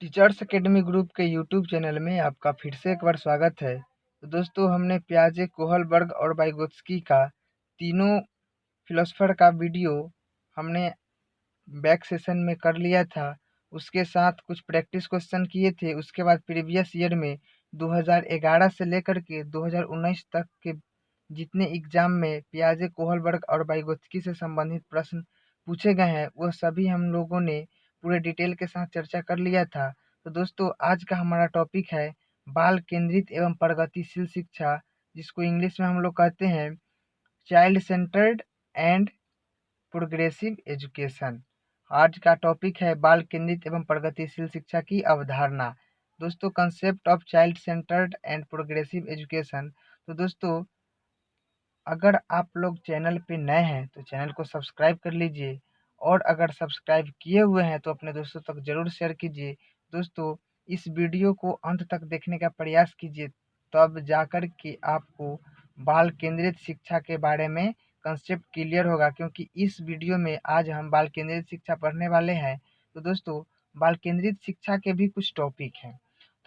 Teachers academy group के YouTube channel में आपका फिर से एक बार स्वागत है। तो दोस्तों, हमने पियाजे, कोहलबर्ग और वाइगोत्स्की का तीनों फिलोसफर का वीडियो हमने बैक सेशन में कर लिया था। उसके साथ कुछ प्रैक्टिस क्वेश्चन किए थे। उसके बाद प्रीवियस ईयर में 2011 से लेकर के 2019 तक के जितने एग्जाम में पियाजे, कोहलबर्ग और वाइगोत्स्की से संबंधित प्रश्न पूछे गए हैं, वह सभी हम लोगों ने पूरे डिटेल के साथ चर्चा कर लिया था। तो दोस्तों, आज का हमारा टॉपिक है बाल केंद्रित एवं प्रगतिशील शिक्षा, जिसको इंग्लिश में हम लोग कहते हैं child centred and progressive education. आज का टॉपिक है बाल केंद्रित एवं प्रगतिशील शिक्षा की अवधारणा। दोस्तों, concept of child centred and progressive education. तो दोस्तों, अगर आप लोग चैनल पे नए हैं तो चैनल को सब्सक्राइब कर लीजिए, और अगर सब्सक्राइब किए हुए हैं तो अपने दोस्तों तक ज़रूर शेयर कीजिए। दोस्तों, इस वीडियो को अंत तक देखने का प्रयास कीजिए, तब जाकर के आपको बाल केंद्रित शिक्षा के बारे में कंसेप्ट क्लियर होगा, क्योंकि इस वीडियो में आज हम बाल केंद्रित शिक्षा पढ़ने वाले हैं। तो दोस्तों, बाल केंद्रित शिक्षा के भी कुछ टॉपिक हैं।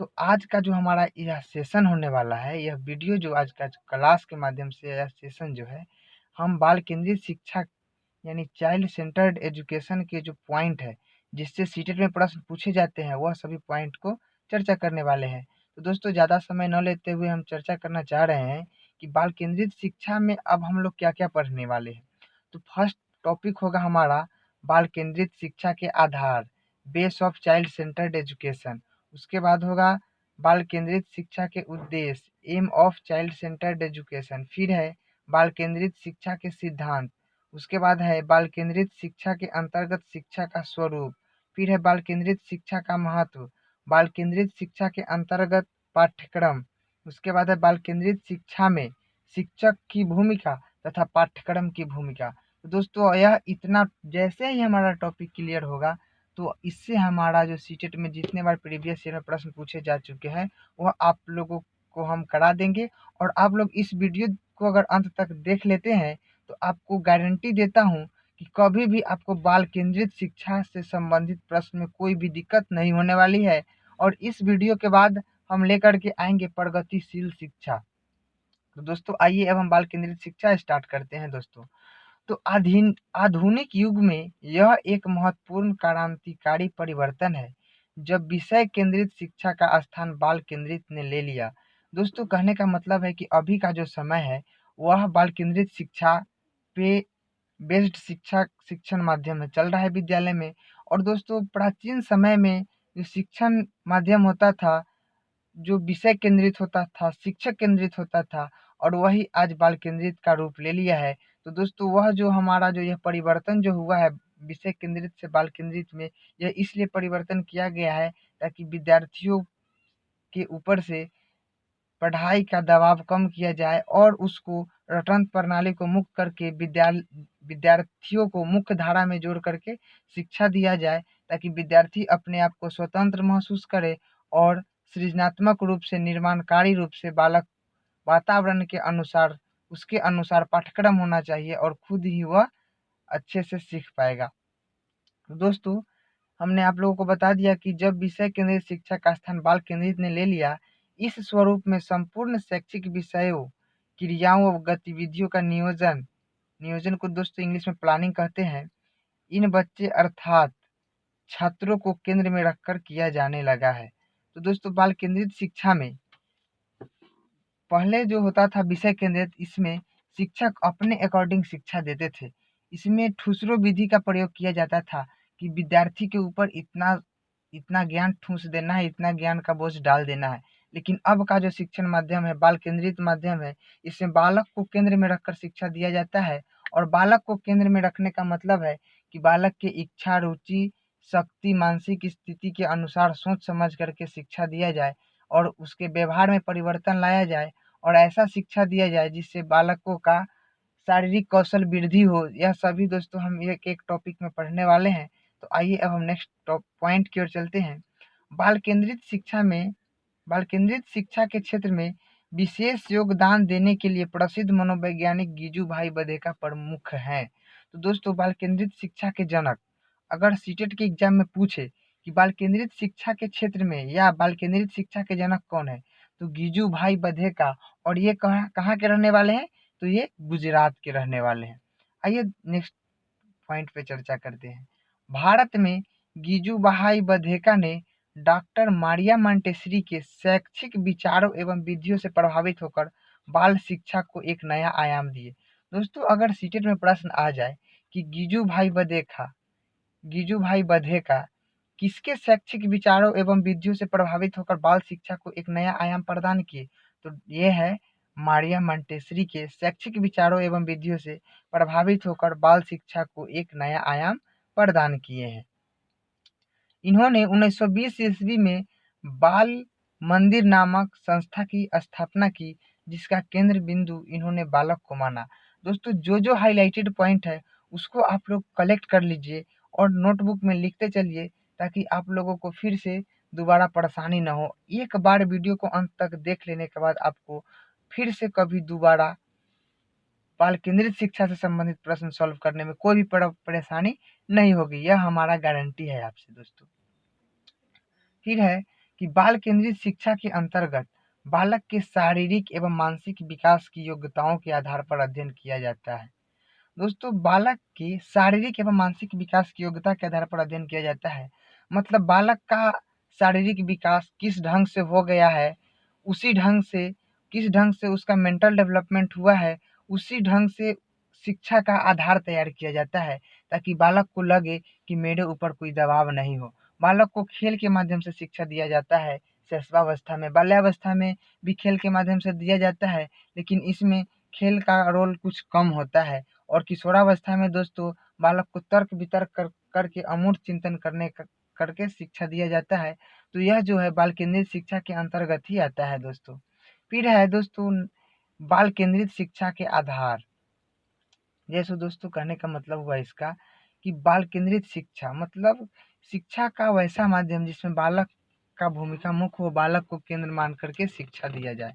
तो आज का जो हमारा यह सेशन होने वाला है, यह वीडियो जो आज का क्लास के माध्यम से यह सेशन जो है, हम बाल केंद्रित शिक्षा यानी चाइल्ड सेंटर्ड एजुकेशन के जो पॉइंट है, जिससे सीटेट में प्रश्न पूछे जाते हैं, वह सभी पॉइंट को चर्चा करने वाले हैं। तो दोस्तों, ज़्यादा समय न लेते हुए हम चर्चा करना चाह रहे हैं कि बाल केंद्रित शिक्षा में अब हम लोग क्या क्या पढ़ने वाले हैं। तो फर्स्ट टॉपिक होगा हमारा बाल केंद्रित शिक्षा के आधार, base of child centred education. उसके बाद होगा बाल केंद्रित शिक्षा के उद्देश्य, aim of child centred education. फिर है बाल केंद्रित शिक्षा के सिद्धांत। उसके बाद है बाल केंद्रित शिक्षा के अंतर्गत शिक्षा का स्वरूप। फिर है बाल केंद्रित शिक्षा का महत्व, बाल केंद्रित शिक्षा के अंतर्गत पाठ्यक्रम। उसके बाद है बाल केंद्रित शिक्षा में शिक्षक की भूमिका तथा पाठ्यक्रम की भूमिका। तो दोस्तों, यह इतना जैसे ही हमारा टॉपिक क्लियर होगा, तो इससे हमारा जो सीटेट में जितने बार प्रीवियस ईयर में प्रश्न पूछे जा चुके हैं, वह आप लोगों को हम करा देंगे। और आप लोग इस वीडियो को अगर अंत तक देख लेते हैं तो आपको गारंटी देता हूँ कि कभी भी आपको बाल केंद्रित शिक्षा से संबंधित प्रश्न में कोई भी दिक्कत नहीं होने वाली है। और इस वीडियो के बाद हम लेकर के आएंगे प्रगतिशील शिक्षा। तो दोस्तों, आइए अब हम बाल केंद्रित शिक्षा स्टार्ट करते हैं। दोस्तों, तो आधुनिक युग में यह एक महत्वपूर्ण क्रांतिकारी परिवर्तन है जब विषय केंद्रित शिक्षा का स्थान बाल केंद्रित ने ले लिया। दोस्तों, कहने का मतलब है कि अभी का जो समय है, वह बाल केंद्रित शिक्षा पे बेस्ड शिक्षण माध्यम में चल रहा है विद्यालय में। और दोस्तों, प्राचीन समय में जो शिक्षण माध्यम होता था, जो विषय केंद्रित होता था, शिक्षक केंद्रित होता था, और वही आज बाल केंद्रित का रूप ले लिया है। तो दोस्तों, वह जो हमारा जो यह परिवर्तन जो हुआ है विषय केंद्रित से बाल केंद्रित में, यह इसलिए परिवर्तन किया गया है ताकि विद्यार्थियों के ऊपर से पढ़ाई का दबाव कम किया जाए और उसको रटन प्रणाली को मुक्त करके विद्यार्थियों को मुख्य धारा में जोड़ करके शिक्षा दिया जाए, ताकि विद्यार्थी अपने आप को स्वतंत्र महसूस करे और सृजनात्मक रूप से, निर्माणकारी रूप से बालक वातावरण के अनुसार, उसके अनुसार पाठ्यक्रम होना चाहिए और खुद ही वह अच्छे से सीख पाएगा। तो दोस्तों, हमने आप लोगों को बता दिया कि जब विषय केंद्रित शिक्षा का स्थान बाल केंद्रित ने ले लिया, इस स्वरूप में संपूर्ण शैक्षिक विषयों, क्रियाओं और गतिविधियों का नियोजन नियोजन को दोस्तों इंग्लिश में प्लानिंग कहते हैं, इन बच्चे अर्थात छात्रों को केंद्र में रखकर किया जाने लगा है। तो दोस्तों, बाल केंद्रित शिक्षा में पहले जो होता था विषय केंद्रित, इसमें शिक्षक अपने अकॉर्डिंग शिक्षा देते थे। इसमें ठूसरो विधि का प्रयोग किया जाता था कि विद्यार्थी के ऊपर इतना इतना ज्ञान ठूस देना है, इतना ज्ञान का बोझ डाल देना है। लेकिन अब का जो शिक्षण माध्यम है, बाल केंद्रित माध्यम है, इसमें बालक को केंद्र में रखकर शिक्षा दिया जाता है। और बालक को केंद्र में रखने का मतलब है कि बालक की इच्छा, रुचि, शक्ति, मानसिक स्थिति के अनुसार सोच समझ करके शिक्षा दिया जाए और उसके व्यवहार में परिवर्तन लाया जाए, और ऐसा शिक्षा दिया जाए जिससे बालकों का शारीरिक कौशल वृद्धि हो। यह सभी दोस्तों हम एक एक टॉपिक में पढ़ने वाले हैं। तो आइए अब हम नेक्स्ट पॉइंट की ओर चलते हैं। बाल केंद्रित शिक्षा में बाल केंद्रित शिक्षा के क्षेत्र में विशेष योगदान देने के लिए प्रसिद्ध मनोवैज्ञानिक गिजुभाई बधेका प्रमुख हैं। तो दोस्तों, बाल केंद्रित शिक्षा के जनक, अगर सीटेट के एग्जाम में पूछे कि बाल केंद्रित शिक्षा के क्षेत्र में या बाल केंद्रित शिक्षा के जनक कौन है? तो गिजू भाई बधेका। और ये कहाँ कहाँ के रहने वाले हैं? तो ये गुजरात के रहने वाले हैं। आइए नेक्स्ट पॉइंट पे चर्चा करते हैं। भारत में गिजू भाई बधेका ने डॉक्टर मारिया मोंटेसरी के शैक्षिक विचारों एवं विधियों से प्रभावित होकर बाल शिक्षा को एक नया आयाम दिए। दोस्तों, अगर सीटेट में प्रश्न आ जाए कि गिजू भाई बधेका किसके शैक्षिक विचारों एवं विधियों से प्रभावित होकर बाल शिक्षा को एक नया आयाम प्रदान किए? तो ये है मारिया मोंटेसरी के शैक्षिक विचारों एवं विधियों से प्रभावित होकर बाल शिक्षा को एक नया आयाम प्रदान किए हैं। इन्होंने 1920 ईस्वी में बाल मंदिर नामक संस्था की स्थापना की, जिसका केंद्र बिंदु इन्होंने बालक को माना। दोस्तों, जो हाईलाइटेड पॉइंट है उसको आप लोग कलेक्ट कर लीजिए और नोटबुक में लिखते चलिए, ताकि आप लोगों को फिर से दोबारा परेशानी ना हो। एक बार वीडियो को अंत तक देख लेने के बाद आपको फिर से कभी दोबारा बाल केंद्रित शिक्षा से संबंधित प्रश्न सॉल्व करने में कोई भी परेशानी नहीं होगी, यह हमारा गारंटी है आपसे। दोस्तों, फिर है कि बाल केंद्रित शिक्षा के अंतर्गत बालक के शारीरिक एवं मानसिक विकास की योग्यताओं के आधार पर अध्ययन किया जाता है। दोस्तों, बालक के शारीरिक एवं मानसिक विकास की योग्यता के आधार पर अध्ययन किया जाता है, मतलब बालक का शारीरिक विकास किस ढंग से हो गया है, उसी ढंग से किस ढंग से उसका मेंटल डेवलपमेंट हुआ है, उसी ढंग से शिक्षा का आधार तैयार किया जाता है, ताकि बालक को लगे कि मेरे ऊपर कोई दबाव नहीं हो। बालक को खेल के माध्यम से शिक्षा दिया जाता है। शैशवावस्था में, बाल्यावस्था में भी खेल के माध्यम से दिया जाता है, लेकिन इसमें खेल का रोल कुछ कम होता है। और किशोरावस्था में दोस्तों बालक को तर्क वितर्क करके अमूर्त चिंतन करके शिक्षा दिया जाता है। तो यह जो है बाल केंद्रित शिक्षा के अंतर्गत ही आता है दोस्तों। फिर है दोस्तों बाल केंद्रित शिक्षा के आधार। जैसे दोस्तों कहने का मतलब हुआ इसका कि बाल केंद्रित शिक्षा मतलब शिक्षा का वैसा माध्यम जिसमें बालक का भूमिका मुख्य हो, बालक को केंद्र मान करके शिक्षा दिया जाए।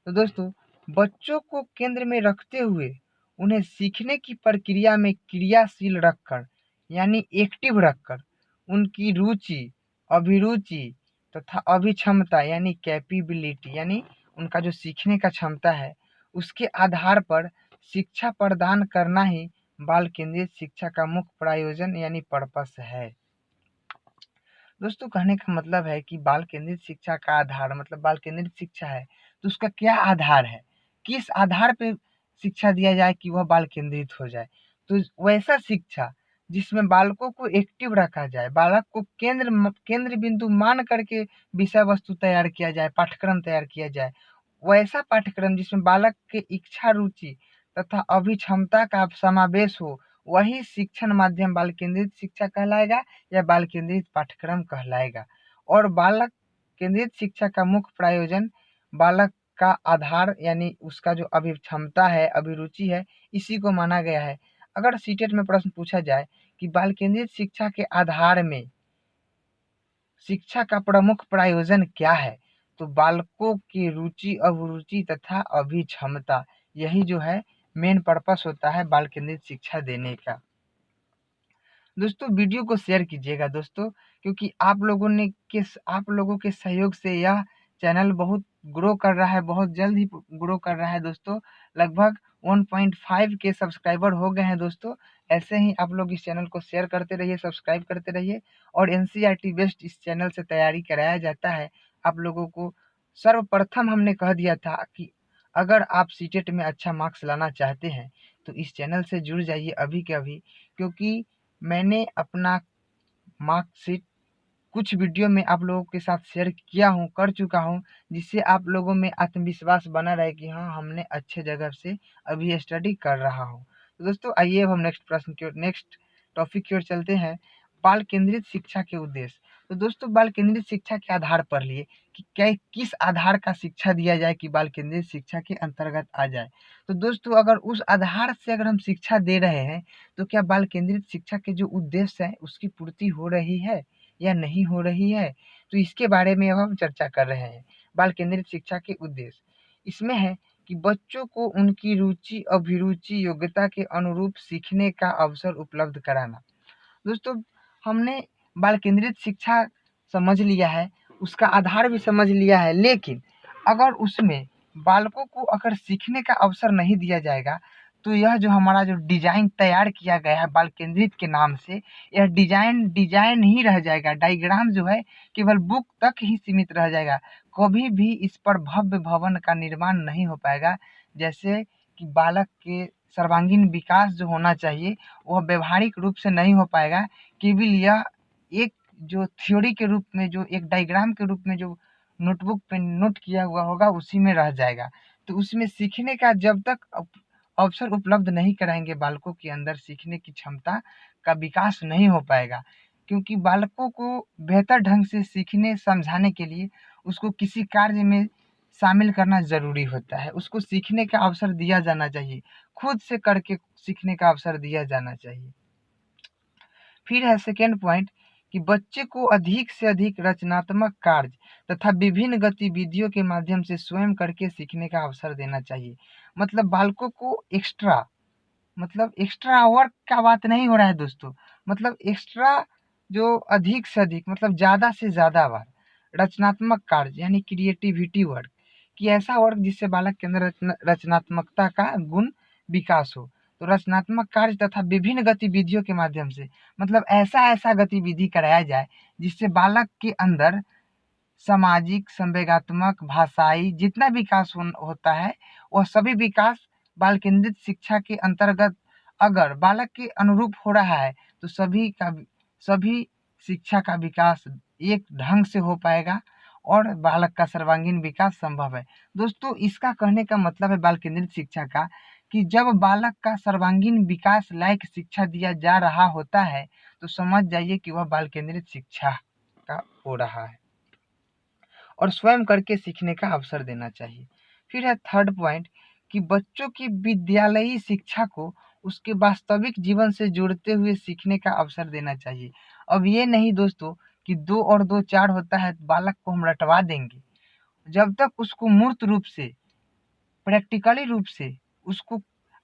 तो दोस्तों, बच्चों को केंद्र में रखते हुए उन्हें सीखने की प्रक्रिया में क्रियाशील रखकर यानी एक्टिव रखकर उनकी रुचि, अभिरुचि तथा अभिक्षमता यानी कैपेबिलिटी यानी उनका जो सीखने का क्षमता है, उसके आधार पर शिक्षा प्रदान करना ही बाल केंद्रित शिक्षा का मुख्य प्रयोजन यानी पर्पस है। दोस्तों, कहने का मतलब है कि बाल केंद्रित शिक्षा का आधार मतलब बाल केंद्रित शिक्षा है, तो उसका क्या आधार है, किस आधार पे शिक्षा दिया जाए कि वह बाल केंद्रित हो जाए? तो वैसा शिक्षा जिसमें बालकों को एक्टिव रखा जाए, बालक को केंद्र बिंदु मान करके विषय वस्तु तैयार किया जाए, पाठ्यक्रम तैयार किया जाए। वैसा पाठ्यक्रम जिसमें बालक के इच्छा, रुचि तथा अभिक्षमता का समावेश हो, वही शिक्षण माध्यम बाल केंद्रित शिक्षा कहलाएगा या बाल केंद्रित पाठ्यक्रम कहलाएगा। और बालक केंद्रित शिक्षा का मुख्य प्रयोजन बालक का आधार यानी उसका जो अभिक्षमता है, अभिरुचि है, इसी को माना गया है। अगर सीटेट में प्रश्न पूछा जाए कि बाल केंद्रित शिक्षा के आधार में शिक्षा का प्रमुख प्रयोजन क्या है, तो बालकों की रुचि, अभिरुचि तथा अभिक्षमता, यही जो है मेन पर्पस होता है बाल केंद्रित शिक्षा देने का। दोस्तों, वीडियो को शेयर कीजिएगा दोस्तों, क्योंकि आप लोगों के सहयोग से यह चैनल बहुत ग्रो कर रहा है, बहुत जल्द ही ग्रो कर रहा है दोस्तों। लगभग 1.5 के सब्सक्राइबर हो गए हैं दोस्तों। ऐसे ही आप लोग इस चैनल को शेयर करते रहिए, सब्सक्राइब करते रहिए। और एनसीईआरटी बेस्ड इस चैनल से तैयारी कराया जाता है आप लोगों को। सर्वप्रथम हमने कह दिया था कि अगर आप सीटेट में अच्छा मार्क्स लाना चाहते हैं तो इस चैनल से जुड़ जाइए अभी के अभी, क्योंकि मैंने अपना मार्कशीट कुछ वीडियो में आप लोगों के साथ शेयर कर चुका हूँ, जिससे आप लोगों में आत्मविश्वास बना रहे कि हाँ, हमने अच्छे जगह से अभी स्टडी कर रहा हूँ। तो दोस्तों, आइए अब हम नेक्स्ट टॉपिक की ओर चलते हैं, बाल केंद्रित शिक्षा के उद्देश्य। तो दोस्तों, बाल केंद्रित शिक्षा के आधार पर लिए कि किस आधार का शिक्षा दिया जाए कि बाल केंद्रित शिक्षा के अंतर्गत आ जाए। तो दोस्तों, अगर उस आधार से अगर हम शिक्षा दे रहे हैं, तो क्या बाल केंद्रित शिक्षा के जो उद्देश्य है उसकी पूर्ति हो रही है या नहीं हो रही है? तो इसके बारे में अब हम चर्चा कर रहे हैं। बाल केंद्रित शिक्षा के उद्देश्य इसमें है कि बच्चों को उनकी रुचि, अभिरुचि, योग्यता के अनुरूप सीखने का अवसर उपलब्ध कराना। दोस्तों, हमने बाल केंद्रित शिक्षा समझ लिया है, उसका आधार भी समझ लिया है, लेकिन अगर उसमें बालकों को अगर सीखने का अवसर नहीं दिया जाएगा तो यह जो हमारा जो डिजाइन तैयार किया गया है बाल केंद्रित के नाम से, यह डिजाइन डिजाइन ही रह जाएगा। डायग्राम जो है केवल बुक तक ही सीमित रह जाएगा। कभी भी इस पर भव्य भवन का निर्माण नहीं हो पाएगा। जैसे कि बालक के सर्वांगीण विकास जो होना चाहिए वह व्यवहारिक रूप से नहीं हो पाएगा। केवल यह एक जो थ्योरी के रूप में, जो एक डायग्राम के रूप में जो नोटबुक पे नोट किया हुआ होगा उसी में रह जाएगा। तो उसमें सीखने का जब तक अवसर उपलब्ध नहीं कराएंगे बालकों के अंदर सीखने की क्षमता का विकास नहीं हो पाएगा। क्योंकि बालकों को बेहतर ढंग से सीखने समझाने के लिए उसको किसी कार्य में शामिल करना ज़रूरी होता है। उसको सीखने का अवसर दिया जाना चाहिए, खुद से करके सीखने का अवसर दिया जाना चाहिए। फिर है सेकेंड पॉइंट कि बच्चे को अधिक से अधिक रचनात्मक कार्य तथा विभिन्न गतिविधियों के माध्यम से स्वयं करके सीखने का अवसर देना चाहिए। मतलब बालकों को एक्स्ट्रा वर्क का बात नहीं हो रहा है दोस्तों। मतलब एक्स्ट्रा जो अधिक से अधिक मतलब ज़्यादा से ज़्यादा बार रचनात्मक कार्य यानी क्रिएटिविटी वर्क, कि ऐसा वर्क जिससे बालक के अंदर रचनात्मकता का गुण विकास हो। तो रचनात्मक कार्य तथा विभिन्न गतिविधियों के माध्यम से मतलब ऐसा ऐसा गतिविधि कराया जाए जिससे बालक के अंदर सामाजिक, संवेगात्मक, भाषाई जितना विकास होता है वह सभी विकास बाल केंद्रित शिक्षा के अंतर्गत अगर बालक के अनुरूप हो रहा है तो सभी शिक्षा का विकास एक ढंग से हो पाएगा और बालक का सर्वांगीण विकास संभव है। दोस्तों, इसका कहने का मतलब है बाल केंद्रित शिक्षा का कि जब बालक का सर्वांगीण विकास लायक शिक्षा दिया जा रहा होता है तो समझ जाइए कि वह बाल केंद्रित शिक्षा का हो रहा है और स्वयं करके सीखने का अवसर देना चाहिए। फिर है थर्ड पॉइंट कि बच्चों की विद्यालयी शिक्षा को उसके वास्तविक जीवन से जोड़ते हुए सीखने का अवसर देना चाहिए। अब ये नहीं दोस्तों कि 2 और 2 4 होता है बालक को हम रटवा देंगे। जब तक उसको मूर्त रूप से, प्रैक्टिकली रूप से उसको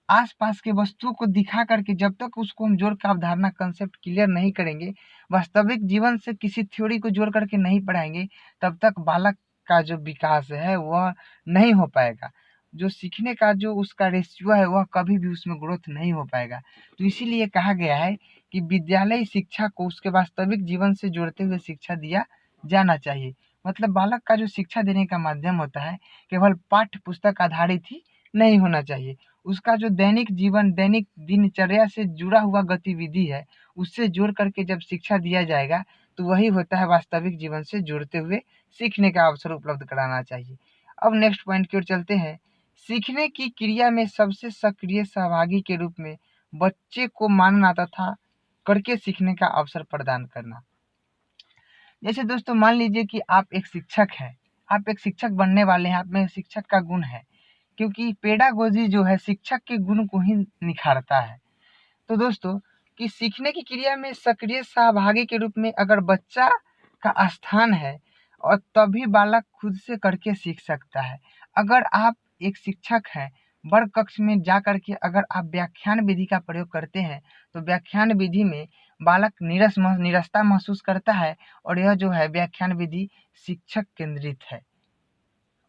आस-पास के वस्तुओं को दिखा करके जब तक उसको हम जोड़ के अवधारणा कंसेप्ट क्लियर नहीं करेंगे, वास्तविक जीवन से किसी थ्योरी को जोड़ करके नहीं पढ़ाएंगे, तब तक बालक का जो विकास है वह नहीं हो पाएगा। जो सीखने का जो उसका रेशियो है वह कभी भी उसमें ग्रोथ नहीं हो पाएगा। तो इसीलिए कहा गया है कि विद्यालय शिक्षा को उसके वास्तविक जीवन से जोड़ते हुए शिक्षा दिया जाना चाहिए। मतलब बालक का जो शिक्षा देने का माध्यम होता है केवल पाठ्य पुस्तक आधारित ही नहीं होना चाहिए। उसका जो दैनिक जीवन, दैनिक दिनचर्या से जुड़ा हुआ गतिविधि है, उससे जोड़ करके जब शिक्षा दिया जाएगा, तो वही होता है वास्तविक जीवन से जुड़ते हुए सीखने का अवसर उपलब्ध कराना चाहिए। अब नेक्स्ट पॉइंट की ओर चलते हैं। सीखने की क्रिया में सबसे सक्रिय सहभागी के रूप में बच्चे को मानना तथा करके सीखने का अवसर प्रदान करना। जैसे दोस्तों मान लीजिए कि आप एक शिक्षक हैं, आप एक शिक्षक बनने वाले हैं, आप में शिक्षक का गुण है, क्योंकि पेडागोजी जो है शिक्षक के गुण को ही निखारता है। तो दोस्तों कि सीखने की क्रिया में सक्रिय सहभागी के रूप में अगर बच्चा का स्थान है और तभी बालक खुद से करके सीख सकता है। अगर आप एक शिक्षक हैं, वर्ग कक्ष में जा करके अगर आप व्याख्यान विधि का प्रयोग करते हैं तो व्याख्यान विधि में बालक निरस्ता महसूस करता है और यह जो है व्याख्यान विधि शिक्षक केंद्रित है।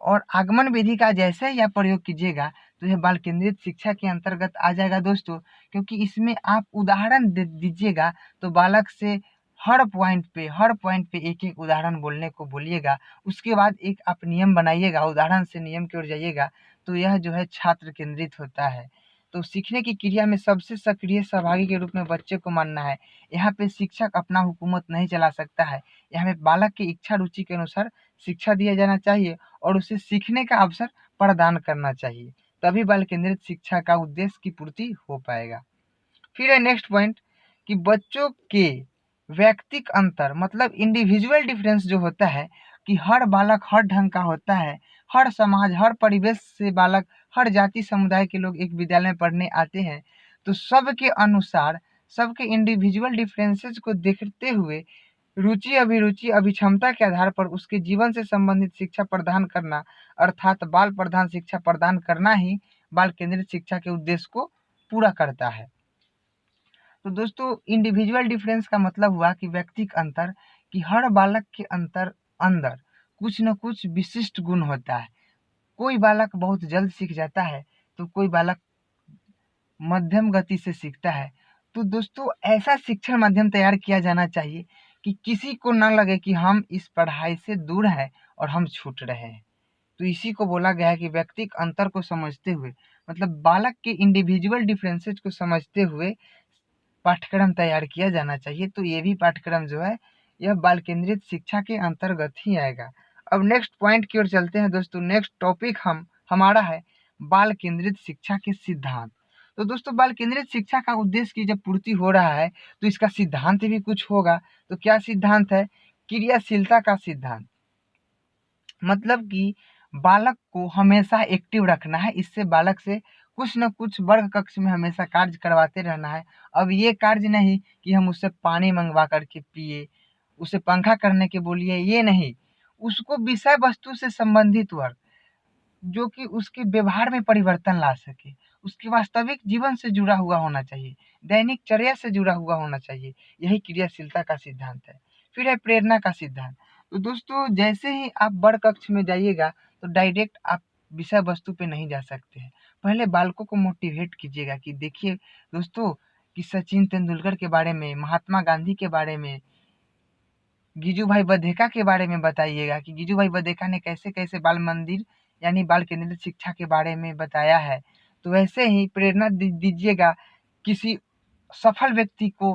और आगमन विधि का जैसे ही आप प्रयोग कीजिएगा तो यह बाल केंद्रित शिक्षा के अंतर्गत आ जाएगा दोस्तों, क्योंकि इसमें आप उदाहरण दीजिएगा तो बालक से हर पॉइंट पे एक एक उदाहरण बोलने को बोलिएगा। उसके बाद एक आप नियम बनाइएगा, उदाहरण से नियम की ओर जाइएगा, तो यह जो है छात्र केंद्रित होता है। तो सीखने की क्रिया में सबसे सक्रिय सहभागी के रूप में बच्चे को मानना है। यहाँ पे शिक्षक अपना हुकूमत नहीं चला सकता है। यहाँ पे बालक की इच्छा रुचि के अनुसार शिक्षा दिया जाना चाहिए और उसे सीखने का अवसर प्रदान करना चाहिए। तभी बाल केंद्रित शिक्षा का उद्देश्य की पूर्ति हो पाएगा। फिर है नेक्स्ट पॉइंट कि बच्चों के व्यक्तिक अंतर मतलब इंडिविजुअल डिफरेंस जो होता है कि हर बालक हर ढंग का होता है। हर समाज, हर परिवेश से बालक, हर जाति समुदाय के लोग एक विद्यालय में पढ़ने आते हैं। तो सबके अनुसार, सबके इंडिविजुअल डिफरेंसेस को देखते हुए रुचि, अभिरुचि, अभिक्षमता के आधार पर उसके जीवन से संबंधित शिक्षा प्रदान करना अर्थात बाल प्रधान शिक्षा प्रदान करना ही बाल केंद्रित शिक्षा के उद्देश्य को पूरा करता है। तो दोस्तों इंडिविजुअल डिफरेंस का मतलब हुआ कि व्यक्तिक अंतर, कि हर बालक के अंदर कुछ न कुछ विशिष्ट गुण होता है। कोई बालक बहुत जल्द सीख जाता है तो कोई बालक मध्यम गति से सीखता है। तो दोस्तों ऐसा शिक्षण माध्यम तैयार किया जाना चाहिए कि किसी को न लगे कि हम इस पढ़ाई से दूर हैं और हम छूट रहे हैं। तो इसी को बोला गया है कि व्यक्तिक अंतर को समझते हुए, मतलब बालक के इंडिविजुअल डिफरेंसेस को समझते हुए पाठ्यक्रम तैयार किया जाना चाहिए। तो ये भी पाठ्यक्रम जो है यह बाल केंद्रित शिक्षा के अंतर्गत ही आएगा। अब नेक्स्ट पॉइंट की ओर चलते हैं दोस्तों। नेक्स्ट टॉपिक हमारा है बाल केंद्रित शिक्षा के सिद्धांत। तो दोस्तों बाल केंद्रित शिक्षा का उद्देश्य की जब पूर्ति हो रहा है तो इसका सिद्धांत भी कुछ होगा। तो क्या सिद्धांत है? क्रियाशीलता का सिद्धांत। मतलब कि बालक को हमेशा एक्टिव रखना है। इससे बालक से कुछ न कुछ वर्ग कक्ष में हमेशा कार्य करवाते रहना है। अब ये कार्य नहीं कि हम उससे पानी मंगवा करके पिए, उसे पंखा करने के बोलिए, ये नहीं। उसको विषय वस्तु से संबंधित वर्क जो कि उसके व्यवहार में परिवर्तन ला सके, उसके वास्तविक जीवन से जुड़ा हुआ होना चाहिए, दैनिक चर्या से जुड़ा हुआ होना चाहिए। यही क्रियाशीलता का सिद्धांत है। फिर है प्रेरणा का सिद्धांत। तो दोस्तों जैसे ही आप वर्ग कक्ष में जाइएगा तो डायरेक्ट आप विषय वस्तु पे नहीं जा सकते हैं। पहले बालकों को मोटिवेट कीजिएगा कि देखिए दोस्तों कि सचिन तेंदुलकर के बारे में, महात्मा गांधी के बारे में, गिजू भाई बधेका के बारे में बताइएगा कि गिजू भाई बधेका ने कैसे कैसे बाल मंदिर यानी बाल केंद्रित शिक्षा के बारे में बताया है। तो वैसे ही प्रेरणा दीजिएगा, किसी सफल व्यक्ति को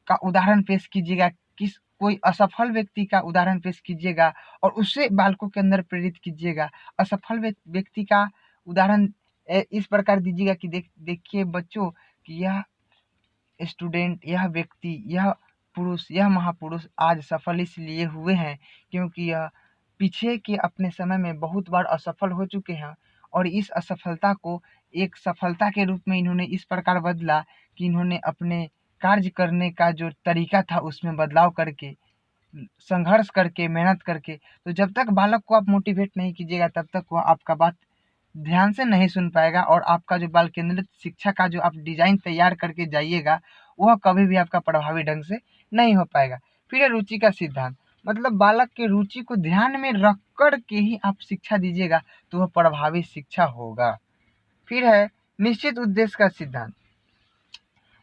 का उदाहरण पेश कीजिएगा, किस कोई असफल व्यक्ति का उदाहरण पेश कीजिएगा और उससे बालकों के अंदर प्रेरित कीजिएगा। असफल व्यक्ति का उदाहरण इस प्रकार दीजिएगा कि देखिए बच्चों कि यह स्टूडेंट, यह व्यक्ति, यह पुरुष, यह महापुरुष आज सफल इसलिए हुए हैं क्योंकि यह पीछे के अपने समय में बहुत बार असफल हो चुके हैं और इस असफलता को एक सफलता के रूप में इन्होंने इस प्रकार बदला कि इन्होंने अपने कार्य करने का जो तरीका था उसमें बदलाव करके, संघर्ष करके, मेहनत करके। तो जब तक बालक को आप मोटिवेट नहीं कीजिएगा तब तक वह आपका बात ध्यान से नहीं सुन पाएगा और आपका जो बाल केंद्रित शिक्षा का जो आप डिजाइन तैयार करके जाइएगा वह कभी भी आपका प्रभावी ढंग से नहीं हो पाएगा। फिर है रुचि का सिद्धांत। मतलब बालक के रुचि को ध्यान में रख कर के ही आप शिक्षा दीजिएगा तो वह प्रभावी शिक्षा होगा। फिर है निश्चित उद्देश्य का सिद्धांत।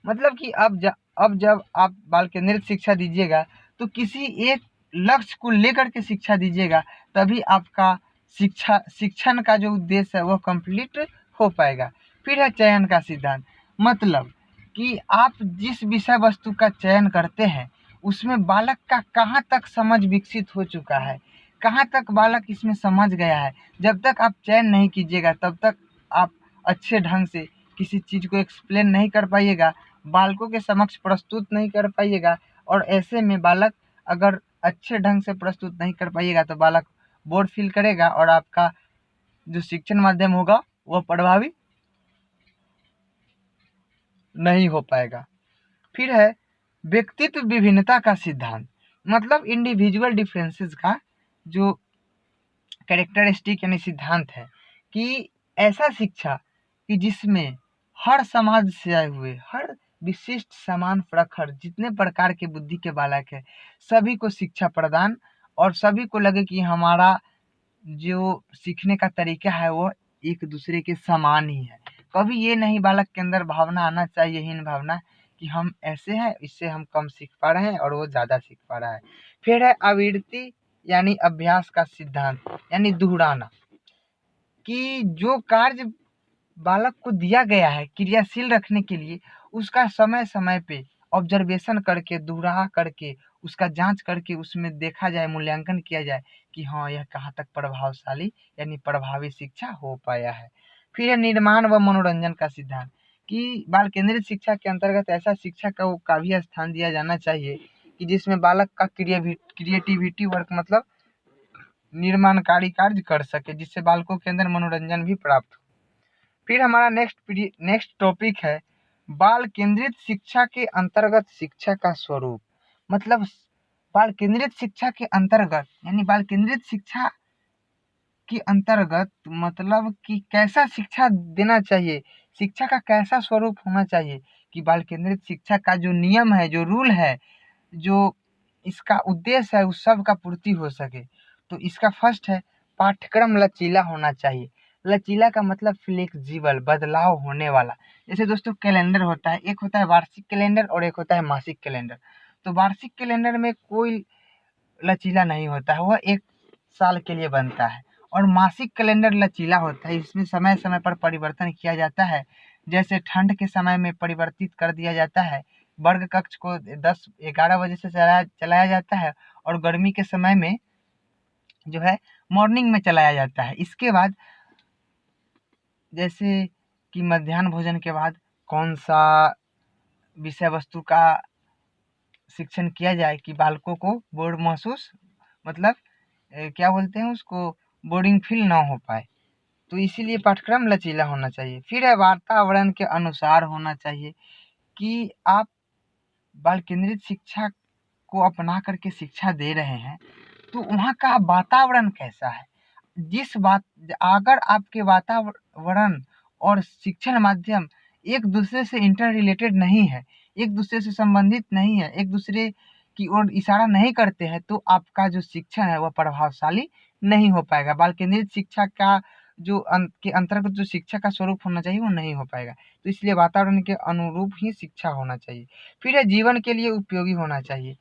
मतलब कि अब जब आप बाल केंद्रित शिक्षा दीजिएगा तो किसी एक लक्ष्य को लेकर के शिक्षा दीजिएगा, तभी आपका शिक्षण का जो उद्देश्य है वह कंप्लीट हो पाएगा। फिर है चयन का सिद्धांत। मतलब कि आप जिस विषय वस्तु का चयन करते हैं उसमें बालक का कहाँ तक समझ विकसित हो चुका है, कहाँ तक बालक इसमें समझ गया है। जब तक आप चयन नहीं कीजिएगा तब तक आप अच्छे ढंग से किसी चीज़ को एक्सप्लेन नहीं कर पाइएगा, बालकों के समक्ष प्रस्तुत नहीं कर पाइएगा। और ऐसे में बालक अगर अच्छे ढंग से प्रस्तुत नहीं कर पाइएगा तो बालक बोर फील करेगा और आपका जो शिक्षण माध्यम होगा वह प्रभावी नहीं हो पाएगा। फिर है व्यक्तित्व विभिन्नता का सिद्धांत। मतलब इंडिविजुअल डिफरेंसेस का जो कैरेक्टरिस्टिक यानी सिद्धांत है कि ऐसा शिक्षा कि जिसमें हर समाज से आए हुए, हर विशिष्ट, समान, प्रखर जितने प्रकार के बुद्धि के बालक है सभी को शिक्षा प्रदान और सभी को लगे कि हमारा जो सीखने का तरीका है वो एक दूसरे के समान ही है। कभी ये नहीं बालक के अंदर भावना आना चाहिए, हीन भावना, कि हम ऐसे हैं इससे हम कम सीख पा रहे हैं और वो ज़्यादा सीख पा रहा है। फिर है आवृत्ति यानी अभ्यास का सिद्धांत, यानी दोहराना, कि जो कार्य बालक को दिया गया है क्रियाशील रखने के लिए उसका समय समय पे ऑब्जर्वेशन करके, दोहरा करके, उसका जांच करके उसमें देखा जाए, मूल्यांकन किया जाए कि हाँ यह कहाँ तक प्रभावशाली यानी प्रभावी शिक्षा हो पाया है। फिर है निर्माण व मनोरंजन का सिद्धांत, कि बाल केंद्रित शिक्षा के अंतर्गत ऐसा शिक्षा का भी स्थान दिया जाना चाहिए कि जिसमें बालक का क्रिएटिविटी वर्क, मतलब निर्माणकारी कार्य कर सके, जिससे बालकों के अंदर मनोरंजन भी प्राप्त हो। फिर हमारा नेक्स्ट टॉपिक है बाल केंद्रित शिक्षा के अंतर्गत शिक्षा का स्वरूप। मतलब बाल केंद्रित शिक्षा के अंतर्गत यानी बाल केंद्रित शिक्षा के अंतर्गत मतलब कि कैसा शिक्षा देना चाहिए, शिक्षा का कैसा स्वरूप होना चाहिए। कि बाल केंद्रित शिक्षा का जो नियम है, जो रूल है, जो इसका उद्देश्य है उस सब का पूर्ति हो सके। तो इसका फर्स्ट है पाठ्यक्रम लचीला होना चाहिए। लचीला का मतलब फ्लेक्सिबल, बदलाव होने वाला। जैसे दोस्तों कैलेंडर होता है, एक होता है वार्षिक कैलेंडर और एक होता है मासिक कैलेंडर। तो वार्षिक कैलेंडर में कोई लचीला नहीं होता है, वह एक साल के लिए बनता है। और मासिक कैलेंडर लचीला होता है, इसमें समय समय पर परिवर्तन किया जाता है। जैसे ठंड के समय में परिवर्तित कर दिया जाता है, वर्ग कक्ष को 10-11 बजे से चलाया जाता है, और गर्मी के समय में जो है मॉर्निंग में चलाया जाता है। इसके बाद जैसे कि मध्याह्न भोजन के बाद कौन सा विषय वस्तु का शिक्षण किया जाए कि बालकों को बोर्ड महसूस, मतलब क्या बोलते हैं उसको, बोरिंग फील ना हो पाए। तो इसीलिए पाठ्यक्रम लचीला होना चाहिए। फिर है वातावरण के अनुसार होना चाहिए कि आप बाल केंद्रित शिक्षा को अपना करके शिक्षा दे रहे हैं, तो वहाँ का वातावरण कैसा है। जिस बात अगर आपके वातावरण और शिक्षण माध्यम एक दूसरे से इंटर रिलेटेड नहीं है, एक दूसरे से संबंधित नहीं है, एक दूसरे की ओर इशारा नहीं करते हैं, तो आपका जो शिक्षण है वह प्रभावशाली नहीं हो पाएगा। बाल केंद्रित शिक्षा का जो के अंतर्गत जो शिक्षा का स्वरूप होना चाहिए वो नहीं हो पाएगा। तो इसलिए वातावरण के अनुरूप ही शिक्षा होना चाहिए। फिर है जीवन के लिए उपयोगी होना चाहिए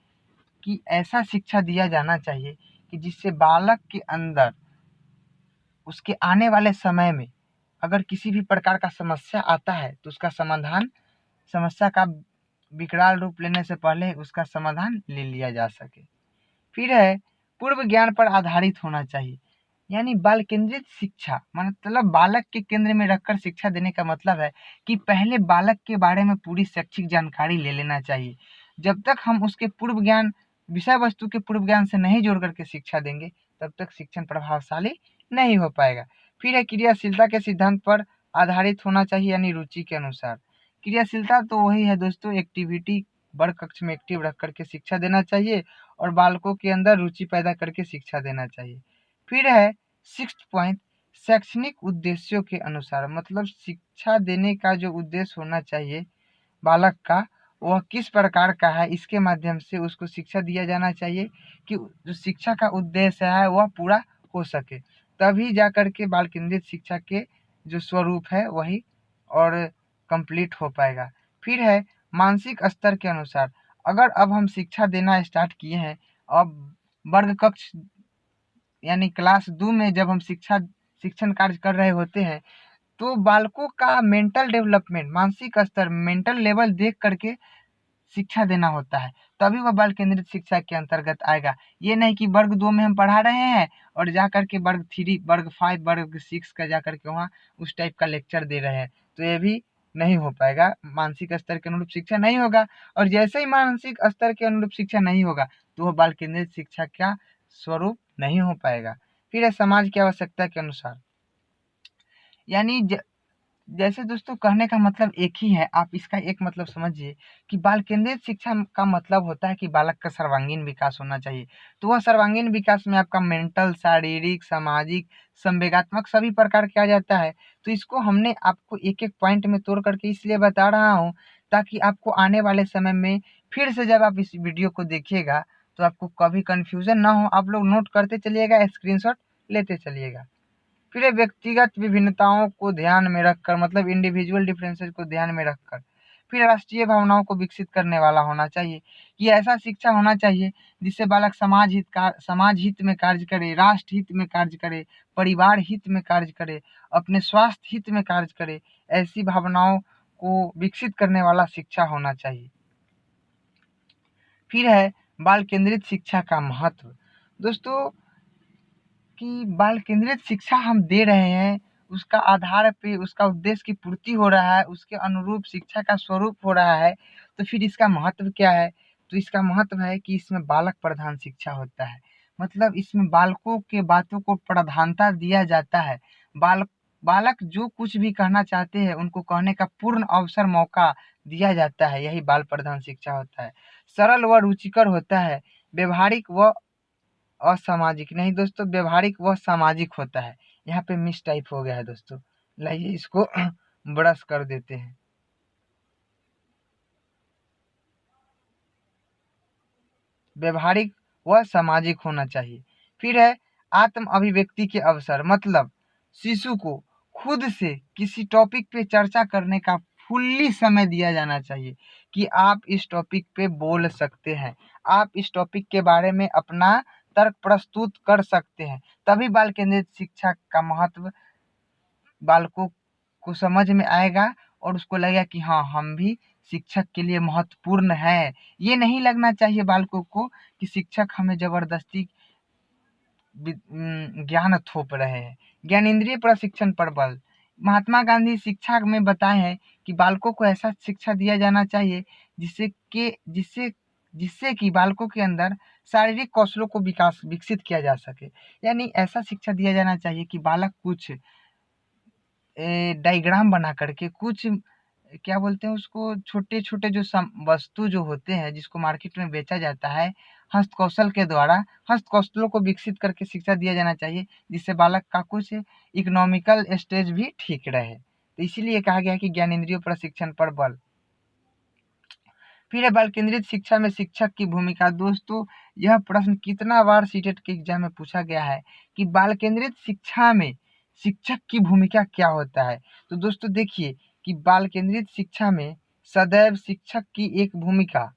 कि ऐसा शिक्षा दिया जाना चाहिए कि जिससे बालक के अंदर उसके आने वाले समय में अगर किसी भी प्रकार का समस्या आता है तो उसका समाधान, समस्या का विकराल रूप लेने से पहले उसका समाधान ले लिया जा सके। फिर है पूर्व ज्ञान पर आधारित होना चाहिए। यानी बाल केंद्रित शिक्षा मतलब बालक के केंद्र में रखकर शिक्षा देने का मतलब है कि पहले बालक के बारे में पूरी शैक्षिक जानकारी ले लेना चाहिए। जब तक हम उसके पूर्व ज्ञान, विषय वस्तु के पूर्व ज्ञान से नहीं जोड़ करके शिक्षा देंगे, तब तक शिक्षण प्रभावशाली नहीं हो पाएगा। फिर है क्रियाशीलता के सिद्धांत पर आधारित होना चाहिए, यानी रुचि के अनुसार। क्रियाशीलता तो वही है दोस्तों, एक्टिविटी वर्ग कक्ष में एक्टिव रख करके शिक्षा देना चाहिए और बालकों के अंदर रुचि पैदा करके शिक्षा देना चाहिए। फिर है सिक्स्थ पॉइंट, शैक्षणिक उद्देश्यों के अनुसार, मतलब शिक्षा देने का जो उद्देश्य होना चाहिए बालक का, वह किस प्रकार का है, इसके माध्यम से उसको शिक्षा दिया जाना चाहिए कि जो शिक्षा का उद्देश्य है वह पूरा हो सके। तभी जा कर के बाल केंद्रित शिक्षा के जो स्वरूप है वही और कंप्लीट हो पाएगा। फिर है मानसिक स्तर के अनुसार, अगर अब हम शिक्षा देना स्टार्ट किए हैं, अब वर्ग कक्ष यानी क्लास 2 में जब हम शिक्षण कार्य कर रहे होते हैं, तो बालकों का मेंटल डेवलपमेंट, मानसिक स्तर, मेंटल लेवल देख करके शिक्षा देना होता है, तभी वह बाल केंद्रित शिक्षा के अंतर्गत आएगा। ये नहीं कि वर्ग 2 में हम पढ़ा रहे हैं और जा करके वर्ग 3, वर्ग 5, वर्ग 6 का जा करके वहाँ उस टाइप का लेक्चर दे रहे हैं, तो ये भी नहीं हो पाएगा। मानसिक स्तर के अनुरूप शिक्षा नहीं होगा, और जैसे ही मानसिक स्तर के अनुरूप शिक्षा नहीं होगा तो वह बाल केंद्रित शिक्षा का स्वरूप नहीं हो पाएगा। फिर है समाज की आवश्यकता के अनुसार, यानी जैसे दोस्तों कहने का मतलब एक ही है, आप इसका एक मतलब समझिए कि बाल केंद्रित शिक्षा का मतलब होता है कि बालक का सर्वांगीण विकास होना चाहिए। तो वह सर्वांगीण विकास में आपका मेंटल, शारीरिक, सामाजिक, संवेगात्मक सभी प्रकार किया जाता है। तो इसको हमने आपको एक एक पॉइंट में तोड़ करके इसलिए बता रहा हूँ ताकि आपको आने वाले समय में फिर से जब आप इस वीडियो को देखिएगा तो आपको कभी कंफ्यूजन ना हो। आप लोग नोट करते चलिएगा, स्क्रीनशॉट लेते चलिएगा। फिर ये व्यक्तिगत विभिन्नताओं को ध्यान में रखकर, मतलब इंडिविजुअल डिफरेंसेस को ध्यान में रखकर, फिर राष्ट्रीय भावनाओं को विकसित करने वाला होना चाहिए कि ऐसा शिक्षा होना चाहिए जिससे बालक समाज हित में कार्य करे, राष्ट्र हित में कार्य करे, परिवार हित में कार्य करे, अपने स्वास्थ्य हित में कार्य करे। ऐसी भावनाओं को विकसित करने वाला शिक्षा होना चाहिए। फिर है बाल केंद्रित शिक्षा का महत्व। दोस्तों कि बाल केंद्रित शिक्षा हम दे रहे हैं, उसका आधार पे उसका उद्देश्य की पूर्ति हो रहा है, उसके अनुरूप शिक्षा का स्वरूप हो रहा है, तो फिर इसका महत्व क्या है। तो इसका महत्व है कि इसमें बालक प्रधान शिक्षा होता है, मतलब इसमें बालकों के बातों को प्रधानता दिया जाता है। बालक जो कुछ भी कहना चाहते हैं उनको कहने का पूर्ण अवसर, मौका दिया जाता है, यही बाल प्रधान शिक्षा होता है। सरल व रुचिकर होता है, व्यवहारिक व असामाजिक नहीं दोस्तों, व्यवहारिक व सामाजिक होता है। यहाँ पे मिस टाइप हो गया है दोस्तों, लाइए इसको ब्रश कर देते हैं। व्यवहारिक व सामाजिक होना चाहिए। फिर है आत्म अभिव्यक्ति के अवसर, मतलब शिशु को खुद से किसी टॉपिक पे चर्चा करने का फुल्ली समय दिया जाना चाहिए कि आप इस टॉपिक पे बोल सकते हैं, आप इस टॉपिक के बारे में अपना तर्क प्रस्तुत कर सकते हैं। तभी बाल केंद्रित शिक्षा का महत्व बालकों को समझ में आएगा और उसको लगेगा कि हाँ, हम भी शिक्षक के लिए महत्वपूर्ण है। ये नहीं लगना चाहिए बालकों को कि शिक्षक हमें जबरदस्ती ज्ञान थोप रहे हैं। ज्ञानेंद्रिय प्रशिक्षण पर बल, महात्मा गांधी शिक्षा में बताए हैं कि बालकों को ऐसा शिक्षा दिया जाना चाहिए जिससे कि बालकों के अंदर शारीरिक कौशलों को विकसित किया जा सके। यानी ऐसा शिक्षा दिया जाना चाहिए कि बालक कुछ डायग्राम बना करके, कुछ क्या बोलते हैं उसको, छोटे छोटे जो वस्तु जो होते हैं जिसको मार्केट में बेचा जाता है, हस्तकौशल के द्वारा हस्तकौशलों को विकसित करके शिक्षा दिया जाना चाहिए, जिससे बालक का कुछ इकोनॉमिकल स्टेज भी ठीक रहे। तो इसीलिए कहा गया है कि ज्ञानेंद्रिय प्रशिक्षण पर बल। फिर है बाल केंद्रित शिक्षा में शिक्षक की भूमिका। दोस्तों, यह प्रश्न कितना बार सीटेट के एग्जाम में पूछा गया है कि बाल केंद्रित शिक्षा में शिक्षक की भूमिका क्या होता है। तो दोस्तों देखिए कि बाल केंद्रित शिक्षा में सदैव शिक्षक की एक भूमिका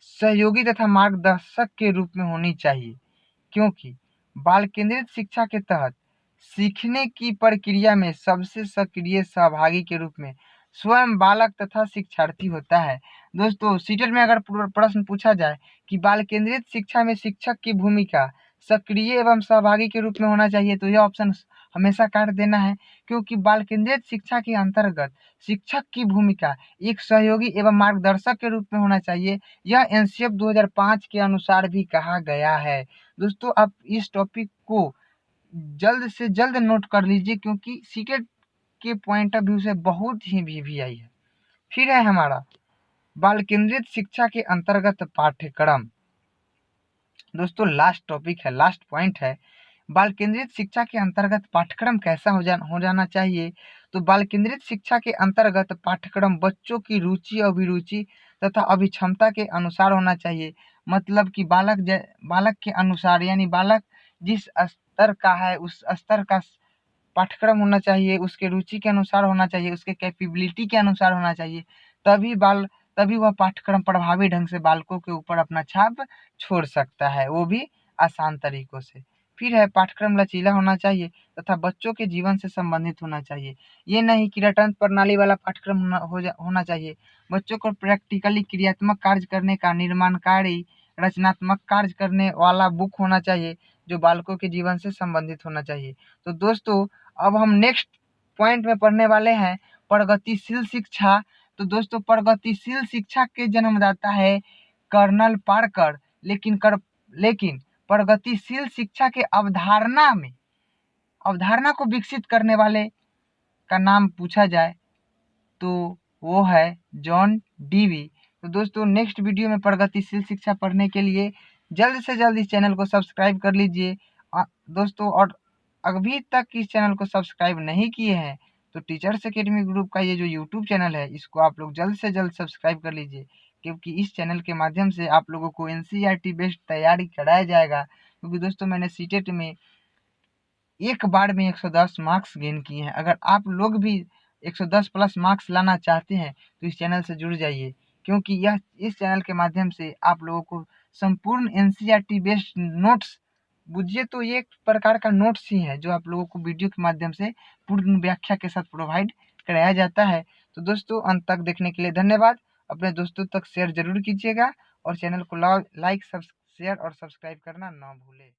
सहयोगी तथा मार्गदर्शक के रूप में होनी चाहिए, क्योंकि बाल केंद्रित शिक्षा के तहत सीखने की प्रक्रिया में सबसे सक्रिय सहभागी के रूप में स्वयं बालक तथा शिक्षार्थी होता है। दोस्तों, सीटेट में अगर प्रश्न पूछा जाए कि बाल केंद्रित शिक्षा में शिक्षक की भूमिका सक्रिय एवं सहभागी के रूप में होना चाहिए, तो यह ऑप्शन हमेशा काट देना है, क्योंकि बाल केंद्रित शिक्षा के अंतर्गत शिक्षक की भूमिका एक सहयोगी एवं मार्गदर्शक के रूप में होना चाहिए। यह एनसीएफ 2005 के अनुसार भी कहा गया है। दोस्तों, आप इस टॉपिक को जल्द से जल्द नोट कर लीजिए, क्योंकि सीटेट के पॉइंट ऑफ व्यू से बहुत ही वीवीआई है। फिर है हमारा बाल केंद्रित शिक्षा के अंतर्गत पाठ्यक्रम। दोस्तों, लास्ट टॉपिक है, लास्ट पॉइंट है, बाल केंद्रित शिक्षा के अंतर्गत पाठ्यक्रम कैसा हो जाना चाहिए। तो बाल केंद्रित शिक्षा के अंतर्गत पाठ्यक्रम बच्चों की रुचि, अभिरुचि तथा अभिक्षमता के अनुसार होना चाहिए। मतलब कि बालक के अनुसार, यानी बालक जिस स्तर का है उस स्तर का पाठ्यक्रम होना चाहिए, उसके रुचि के अनुसार होना चाहिए, उसके कैपेबिलिटी के अनुसार होना चाहिए। तभी वह पाठ्यक्रम प्रभावी ढंग से बालकों के ऊपर अपना छाप छोड़ सकता है, वो भी आसान तरीकों से। फिर है पाठ्यक्रम लचीला होना चाहिए तथा बच्चों के जीवन से संबंधित होना चाहिए। ये नहीं कि रटन प्रणाली वाला पाठ्यक्रम होना चाहिए। बच्चों को प्रैक्टिकली क्रियात्मक कार्य करने का, निर्माणकारी रचनात्मक कार्य करने वाला बुक होना चाहिए, जो बालकों के जीवन से संबंधित होना चाहिए। तो दोस्तों, अब हम नेक्स्ट पॉइंट में पढ़ने वाले हैं प्रगतिशील शिक्षा। तो दोस्तों, प्रगतिशील शिक्षा के जन्मदाता है कर्नल पार्कर, लेकिन प्रगतिशील शिक्षा के अवधारणा को विकसित करने वाले का नाम पूछा जाए तो वो है जॉन डीवी। तो दोस्तों, नेक्स्ट वीडियो में प्रगतिशील शिक्षा पढ़ने के लिए जल्द से जल्द इस चैनल को सब्सक्राइब कर लीजिए। दोस्तों, और अभी तक इस चैनल को सब्सक्राइब नहीं किए हैं तो टीचर्स एकेडमी ग्रुप का ये जो यूट्यूब चैनल है, इसको आप लोग जल्द से जल्द सब्सक्राइब कर लीजिए, क्योंकि इस चैनल के माध्यम से आप लोगों को एनसीईआरटी बेस्ड तैयारी कराया जाएगा। क्योंकि दोस्तों, मैंने सीटेट में एक बार में 110 मार्क्स गेन किए हैं। अगर आप लोग भी 110 प्लस मार्क्स लाना चाहते हैं तो इस चैनल से जुड़ जाइए, क्योंकि इस चैनल के माध्यम से आप लोगों को संपूर्ण एनसीईआरटी बेस्ड नोट्स, बुझिए तो ये एक प्रकार का नोट्स ही है जो आप लोगों को वीडियो के माध्यम से पूर्ण व्याख्या के साथ प्रोवाइड कराया जाता है। तो दोस्तों, अंत तक देखने के लिए धन्यवाद। अपने दोस्तों तक शेयर जरूर कीजिएगा और चैनल को लाइक, शेयर और सब्सक्राइब करना ना भूलें।